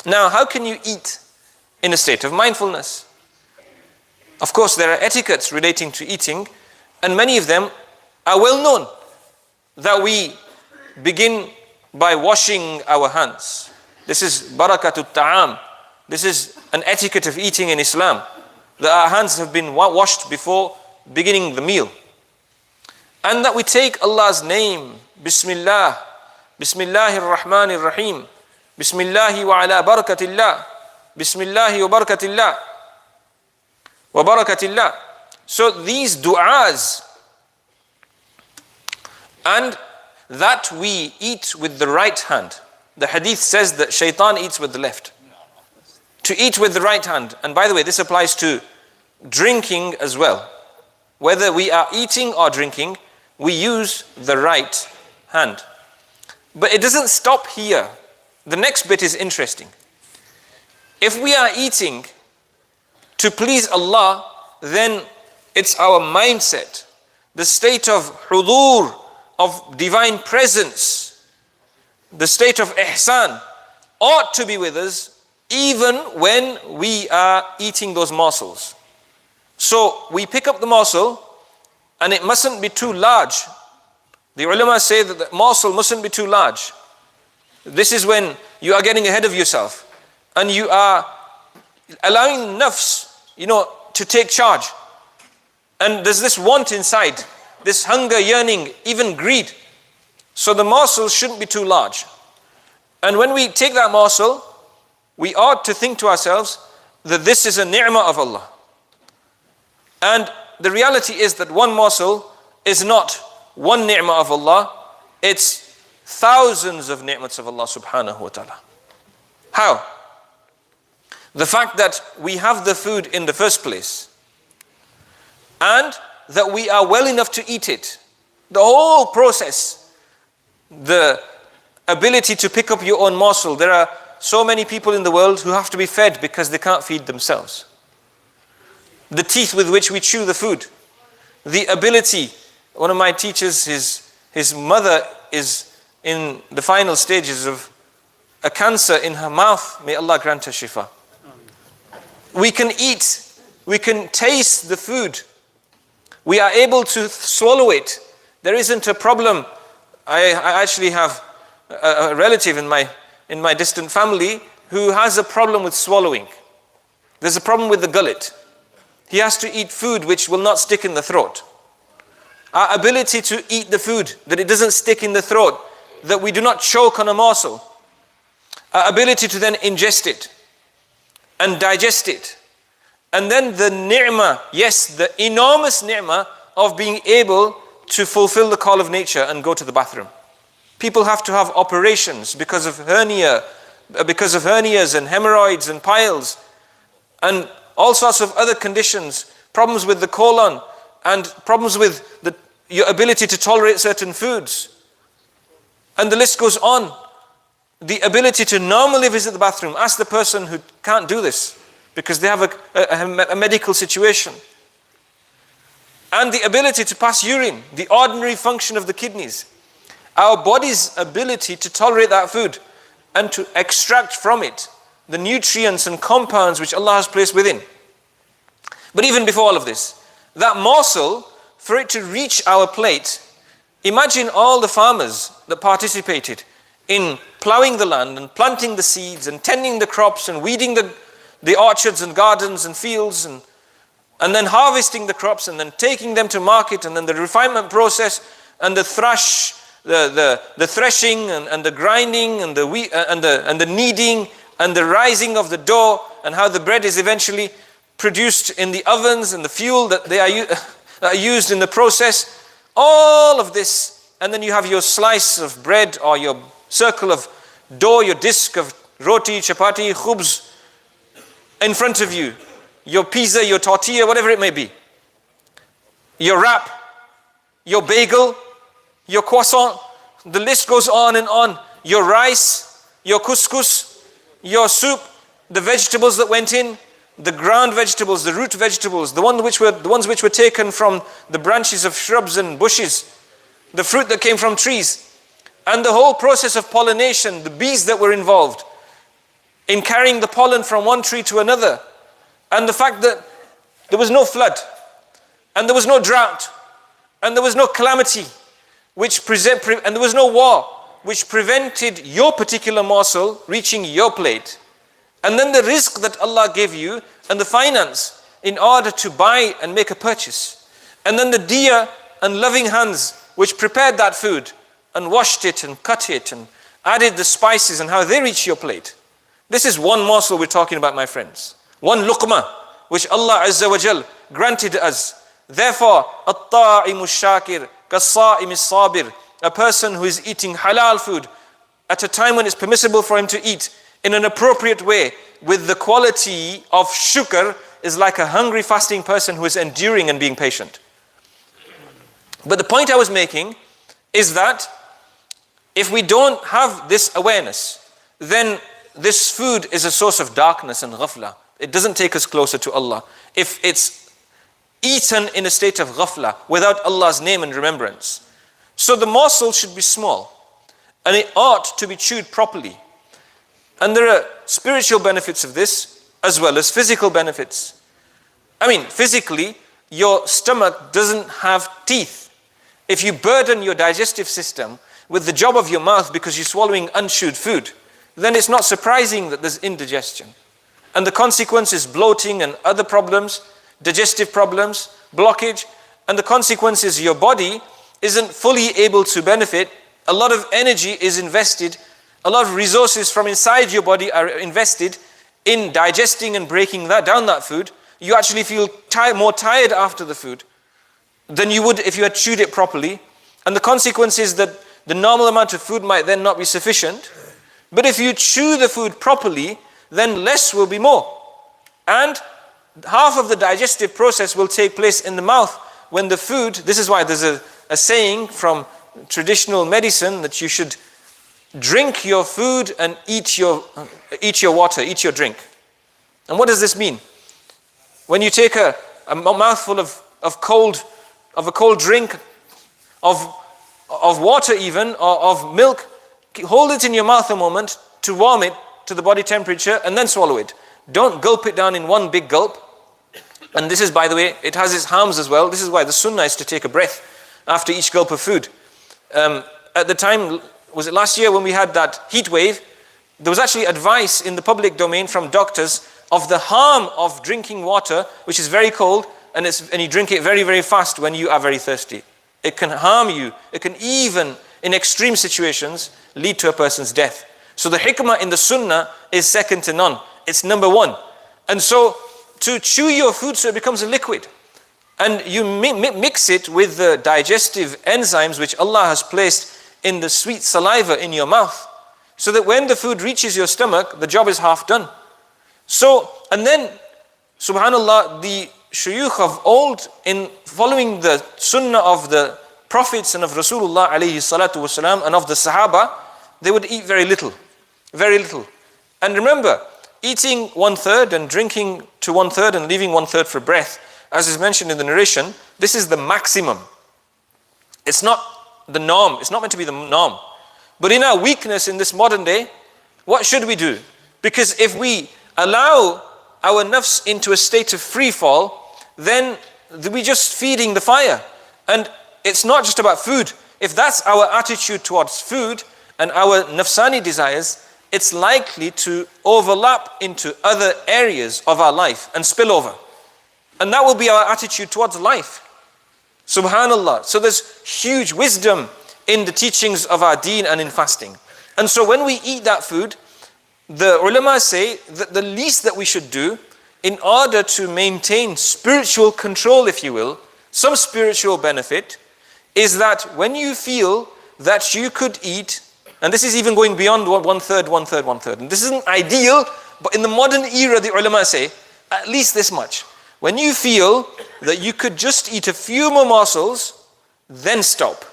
Now, how can you eat in a state of mindfulness? Of course, there are etiquettes relating to eating, and many of them are well known. That we begin by washing our hands. This is barakatut ta'am. This is an etiquette of eating in Islam. That our hands have been washed before beginning the meal. And that we take Allah's name, Bismillah, Bismillahir Rahmanir Rahim, Bismillahi wa ala barakatillah, Bismillahi wa barakatillah, wa barakatillah. So these du'as, and that we eat with the right hand. The hadith says that shaitan eats with the left. To eat with the right hand. And by the way, this applies to drinking as well. Whether we are eating or drinking, we use the right hand. But it doesn't stop here. The next bit is interesting. If we are eating to please Allah, then it's our mindset, the state of hudur, of divine presence, the state of ihsan ought to be with us even when we are eating those morsels. So we pick up the morsel and it mustn't be too large. The ulama say that the morsel mustn't be too large. This is when you are getting ahead of yourself and you are allowing nafs, to take charge. And there's this want inside, this hunger, yearning, even greed. So the morsel shouldn't be too large. And when we take that morsel, we ought to think to ourselves that this is a ni'mah of Allah. And the reality is that one morsel is not one ni'mah of Allah, it's thousands of ni'mats of Allah subhanahu wa ta'ala. How? The fact that we have the food in the first place, and that we are well enough to eat it. The whole process, the ability to pick up your own morsel. There are so many people in the world who have to be fed because they can't feed themselves. The teeth with which we chew the food. The ability, one of my teachers, his mother is in the final stages of a cancer in her mouth. May Allah grant her shifa. We can eat, we can taste the food. We are able to swallow it. There isn't a problem. I actually have a relative in my distant family who has a problem with swallowing. There's a problem with the gullet. He has to eat food which will not stick in the throat. Our ability to eat the food, that it doesn't stick in the throat, that we do not choke on a morsel. Our ability to then ingest it and digest it. And then the ni'mah, yes, the enormous ni'mah of being able to fulfill the call of nature and go to the bathroom. People have to have operations because of hernias and hemorrhoids and piles and all sorts of other conditions, problems with the colon and problems with your ability to tolerate certain foods. And the list goes on. The ability to normally visit the bathroom. Ask the person who can't do this because they have a medical situation. And the ability to pass urine, the ordinary function of the kidneys. Our body's ability to tolerate that food and to extract from it the nutrients and compounds which Allah has placed within. But even before all of this, that morsel, for it to reach our plate, imagine all the farmers that participated in plowing the land and planting the seeds and tending the crops and weeding the orchards and gardens and fields and then harvesting the crops and then taking them to market and then the refinement process and the threshing and the grinding and the wheat and the kneading and the rising of the dough and how the bread is eventually produced in the ovens and the fuel that they are used in the process. All of this, and then you have your slice of bread or your circle of dough, your disc of roti, chapati, khubz in front of you, your pizza, your tortilla, whatever it may be, your wrap, your bagel, your croissant, the list goes on and on, your rice, your couscous, your soup, the vegetables that went in, the ground vegetables, the root vegetables, the ones which were taken from the branches of shrubs and bushes, the fruit that came from trees. and the whole process of pollination, the bees that were involved in carrying the pollen from one tree to another, and the fact that there was no flood, and there was no drought, and there was no calamity, and there was no war, which prevented your particular morsel reaching your plate. And then the rizq that Allah gave you, and the finance in order to buy and make a purchase. And then the dear and loving hands which prepared that food and washed it and cut it and added the spices and how they reach your plate. This is one morsel we're talking about, my friends. One luqma, which Allah Azza wa Jal granted us. Therefore, at-ta'imu shakir, kas-sa'imi sabir, a person who is eating halal food at a time when it's permissible for him to eat in an appropriate way with the quality of shukr is like a hungry fasting person who is enduring and being patient. But the point I was making is that if we don't have this awareness, then this food is a source of darkness and ghafla. It doesn't take us closer to Allah. If it's eaten in a state of ghafla, without Allah's name and remembrance. So the morsel should be small, and it ought to be chewed properly. And there are spiritual benefits of this, as well as physical benefits. I mean, physically, your stomach doesn't have teeth. If you burden your digestive system with the job of your mouth because you're swallowing unchewed food, then it's not surprising that there's indigestion. And the consequence is bloating and other problems, digestive problems, blockage, and the consequence is your body isn't fully able to benefit. A lot of energy is invested, a lot of resources from inside your body are invested in digesting and breaking down that food. You actually feel more tired after the food than you would if you had chewed it properly. And the consequence is that the normal amount of food might then not be sufficient. But if you chew the food properly, then less will be more. And half of the digestive process will take place in the mouth when the food, this is why there's a saying from traditional medicine that you should drink your food and eat your water, eat your drink. And what does this mean? When you take a mouthful of a cold drink, of water even, or of milk, hold it in your mouth a moment to warm it to the body temperature and then swallow it. Don't gulp it down in one big gulp. And this is, by the way, it has its harms as well. This is why the sunnah is to take a breath after each gulp of food. At the time, was it last year when we had that heat wave, there was actually advice in the public domain from doctors of the harm of drinking water, which is very cold, and you drink it very, very fast when you are very thirsty. It can harm you. It can even, in extreme situations, lead to a person's death. So the hikmah in the sunnah is second to none. It's number one. And so to chew your food so it becomes a liquid, and you mix it with the digestive enzymes which Allah has placed in the sweet saliva in your mouth, so that when the food reaches your stomach, the job is half done. So, and then, subhanallah, the shuyukh of old, in following the sunnah of the prophets and of Rasulullah alayhi salatu wasalam and of the Sahaba, they would eat very little. Very little. And remember, eating 1/3 and drinking to 1/3 and leaving 1/3 for breath, as is mentioned in the narration, this is the maximum. It's not the norm. It's not meant to be the norm. But in our weakness in this modern day, what should we do? Because if we allow our nafs into a state of free fall, then we're just feeding the fire. And it's not just about food. If that's our attitude towards food and our nafsani desires, it's likely to overlap into other areas of our life and spill over. And that will be our attitude towards life. Subhanallah. So there's huge wisdom in the teachings of our deen and in fasting. And so when we eat that food, the ulama say that the least that we should do in order to maintain spiritual control, if you will, some spiritual benefit, is that when you feel that you could eat, and this is even going beyond 1/3, 1/3, 1/3. And this isn't ideal, but in the modern era, the ulama say, at least this much. When you feel that you could just eat a few more morsels, then stop.